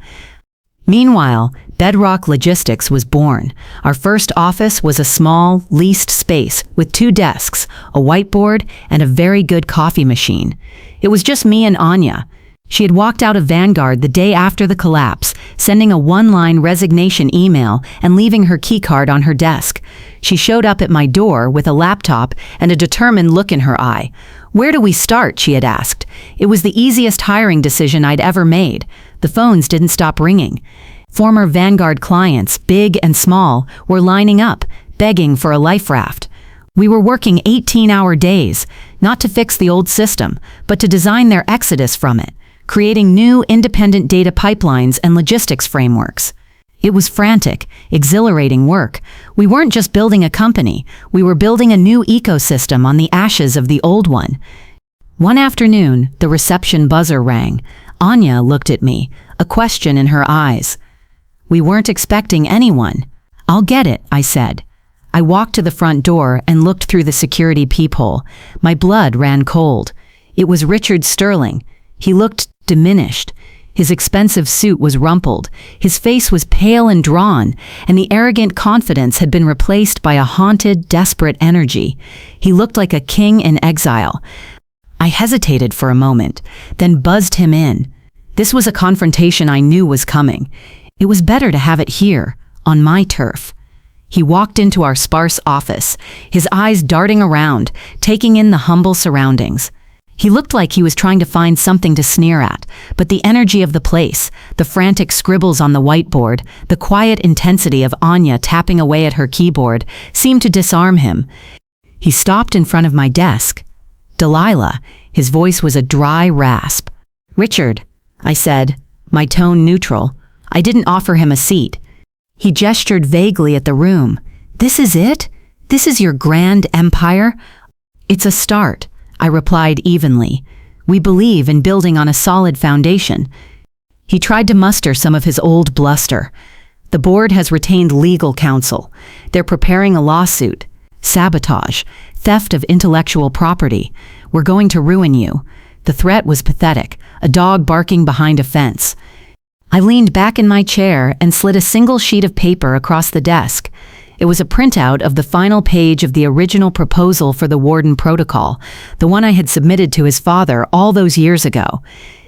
Meanwhile, Bedrock Logistics was born. Our first office was a small, leased space with 2 desks, a whiteboard, and a very good coffee machine. It was just me and Anya. She had walked out of Vanguard the day after the collapse, sending a 1-line resignation email and leaving her keycard on her desk. She showed up at my door with a laptop and a determined look in her eye. "Where do we start?" she had asked. It was the easiest hiring decision I'd ever made. The phones didn't stop ringing. Former Vanguard clients, big and small, were lining up, begging for a life raft. We were working 18-hour days, not to fix the old system, but to design their exodus from it, creating new independent data pipelines and logistics frameworks. It was frantic, exhilarating work. We weren't just building a company, we were building a new ecosystem on the ashes of the old one. One afternoon, the reception buzzer rang. Anya looked at me, a question in her eyes. "We weren't expecting anyone." "I'll get it," I said. I walked to the front door and looked through the security peephole. My blood ran cold. It was Richard Sterling. He looked diminished. His expensive suit was rumpled. His face was pale and drawn, and the arrogant confidence had been replaced by a haunted, desperate energy. He looked like a king in exile. I hesitated for a moment, then buzzed him in. This was a confrontation I knew was coming. It was better to have it here, on my turf. He walked into our sparse office, his eyes darting around, taking in the humble surroundings. He looked like he was trying to find something to sneer at, but the energy of the place, the frantic scribbles on the whiteboard, the quiet intensity of Anya tapping away at her keyboard, seemed to disarm him. He stopped in front of my desk. "Delilah," his voice was a dry rasp. "Richard," I said, my tone neutral. I didn't offer him a seat. He gestured vaguely at the room. "This is it? This is your grand empire?" "It's a start," I replied evenly. "We believe in building on a solid foundation." He tried to muster some of his old bluster. "The board has retained legal counsel. They're preparing a lawsuit. Sabotage. Theft of intellectual property. We're going to ruin you." The threat was pathetic, a dog barking behind a fence. I leaned back in my chair and slid a single sheet of paper across the desk. It was a printout of the final page of the original proposal for the Warden Protocol, the one I had submitted to his father all those years ago.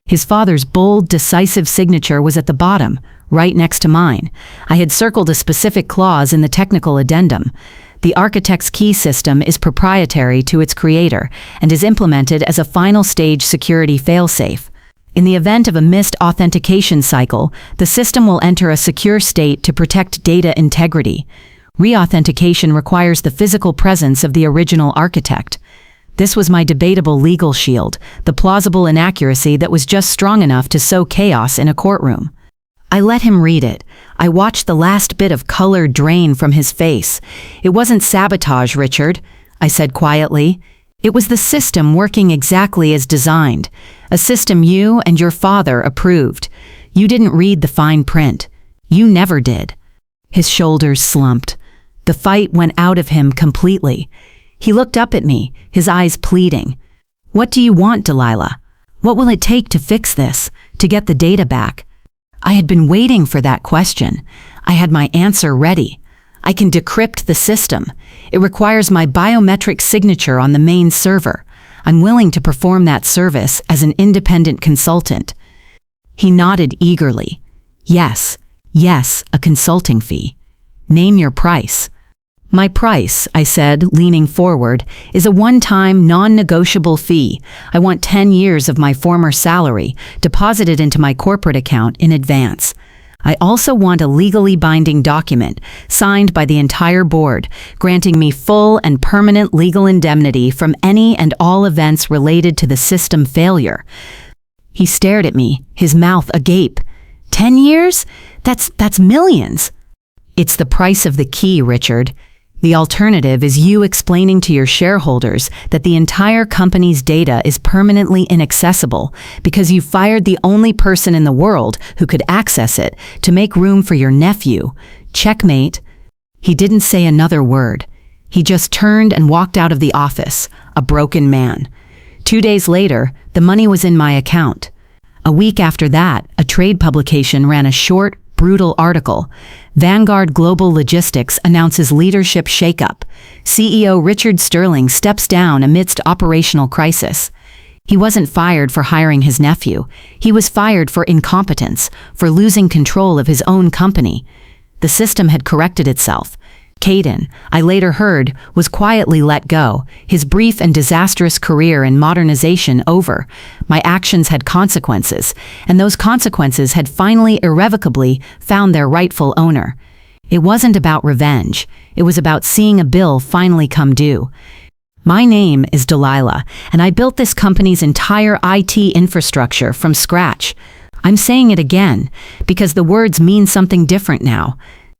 His father's bold, decisive signature was at the bottom, right next to mine. I had circled a specific clause in the technical addendum. The architect's key system is proprietary to its creator and is implemented as a final stage security failsafe. In the event of a missed authentication cycle, the system will enter a secure state to protect data integrity. Reauthentication requires the physical presence of the original architect. This was my debatable legal shield, the plausible inaccuracy that was just strong enough to sow chaos in a courtroom. I let him read it. I watched the last bit of color drain from his face. "It wasn't sabotage, Richard," I said quietly. "It was the system working exactly as designed, a system you and your father approved. You didn't read the fine print. You never did." His shoulders slumped. The fight went out of him completely. He looked up at me, his eyes pleading. "What do you want, Delilah? What will it take to fix this, to get the data back?" I had been waiting for that question. I had my answer ready. I can decrypt the system. It requires my biometric signature on the main server. I'm willing to perform that service as an independent consultant." He nodded eagerly. "Yes, yes, a consulting fee. Name your price." "My price," I said, leaning forward, "is a one-time, non-negotiable fee. I want 10 years of my former salary deposited into my corporate account in advance. I also want a legally binding document signed by the entire board, granting me full and permanent legal indemnity from any and all events related to the system failure." He stared at me, his mouth agape. 10 years? That's millions. "It's the price of the key, Richard. The alternative is you explaining to your shareholders that the entire company's data is permanently inaccessible because you fired the only person in the world who could access it to make room for your nephew. Checkmate." He didn't say another word. He just turned and walked out of the office, a broken man. 2 days later, the money was in my account. A week after that, a trade publication ran a short, brutal article. Vanguard Global Logistics announces leadership shakeup. CEO Richard Sterling steps down amidst operational crisis. He wasn't fired for hiring his nephew. He was fired for incompetence, for losing control of his own company. The system had corrected itself. Caden, I later heard, was quietly let go, his brief and disastrous career in modernization over. My actions had consequences, and those consequences had finally irrevocably found their rightful owner. It wasn't about revenge. It was about seeing a bill finally come due. My name is Delilah, and I built this company's entire IT infrastructure from scratch. I'm saying it again, because the words mean something different now.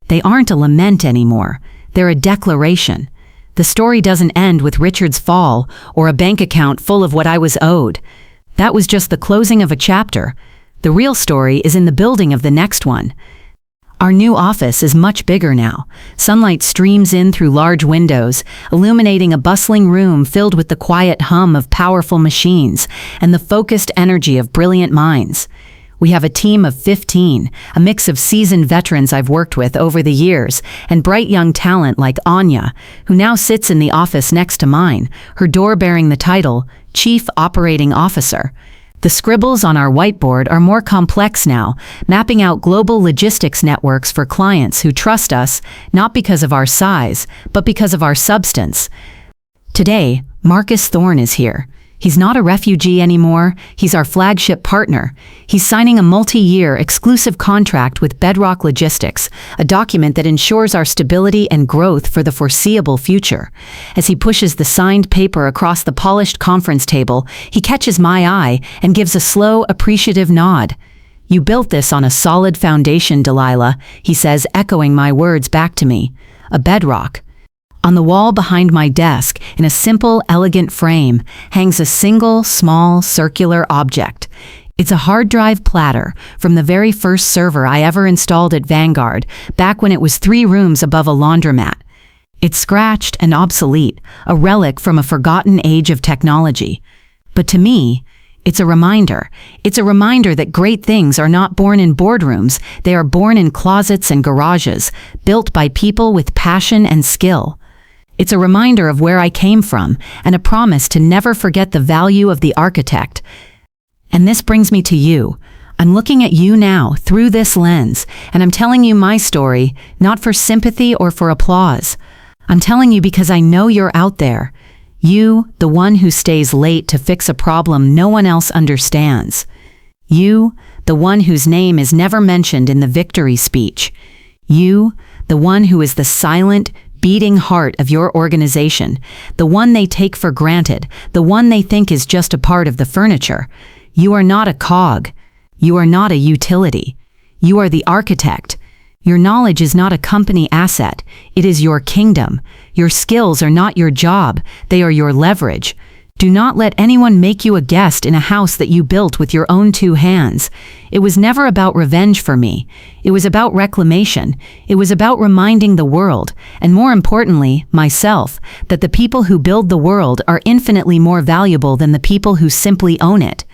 They aren't a lament anymore. They're a declaration. The story doesn't end with Richard's fall or a bank account full of what I was owed. That was just the closing of a chapter. The real story is in the building of the next one. Our new office is much bigger now. Sunlight streams in through large windows, illuminating a bustling room filled with the quiet hum of powerful machines and the focused energy of brilliant minds. We have a team of 15, a mix of seasoned veterans I've worked with over the years, and bright young talent like Anya, who now sits in the office next to mine, her door bearing the title Chief Operating Officer. The scribbles on our whiteboard are more complex now, mapping out global logistics networks for clients who trust us, not because of our size, but because of our substance. Today, Marcus Thorne is here. He's not a refugee anymore, he's our flagship partner. He's signing a multi-year exclusive contract with Bedrock Logistics, a document that ensures our stability and growth for the foreseeable future. As he pushes the signed paper across the polished conference table, he catches my eye and gives a slow, appreciative nod. "You built this on a solid foundation, Delilah," he says, echoing my words back to me. "A bedrock." On the wall behind my desk, in a simple, elegant frame, hangs a single, small, circular object. It's a hard drive platter from the very first server I ever installed at Vanguard, back when it was 3 rooms above a laundromat. It's scratched and obsolete, a relic from a forgotten age of technology. But to me, it's a reminder. It's a reminder that great things are not born in boardrooms, they are born in closets and garages, built by people with passion and skill. It's a reminder of where I came from, and a promise to never forget the value of the architect. And this brings me to you. I'm looking at you now, through this lens, and I'm telling you my story, not for sympathy or for applause. I'm telling you because I know you're out there. You, the one who stays late to fix a problem no one else understands. You, the one whose name is never mentioned in the victory speech. You, the one who is the silent, beating heart of your organization, the one they take for granted, the one they think is just a part of the furniture. You are not a cog. You are not a utility. You are the architect. Your knowledge is not a company asset. It is your kingdom. Your skills are not your job. They are your leverage. Do not let anyone make you a guest in a house that you built with your own 2 hands. It was never about revenge for me. It was about reclamation. It was about reminding the world, and more importantly, myself, that the people who build the world are infinitely more valuable than the people who simply own it.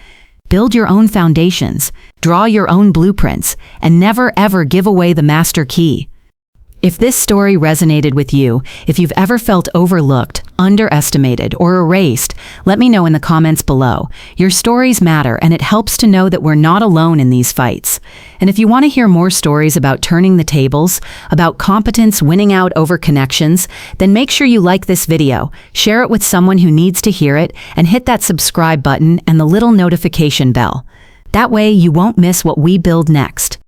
Build your own foundations, draw your own blueprints, and never ever give away the master key. If this story resonated with you, if you've ever felt overlooked, underestimated, or erased, let me know in the comments below. Your stories matter, and it helps to know that we're not alone in these fights. And if you want to hear more stories about turning the tables, about competence winning out over connections, then make sure you like this video, share it with someone who needs to hear it, and hit that subscribe button and the little notification bell. That way you won't miss what we build next.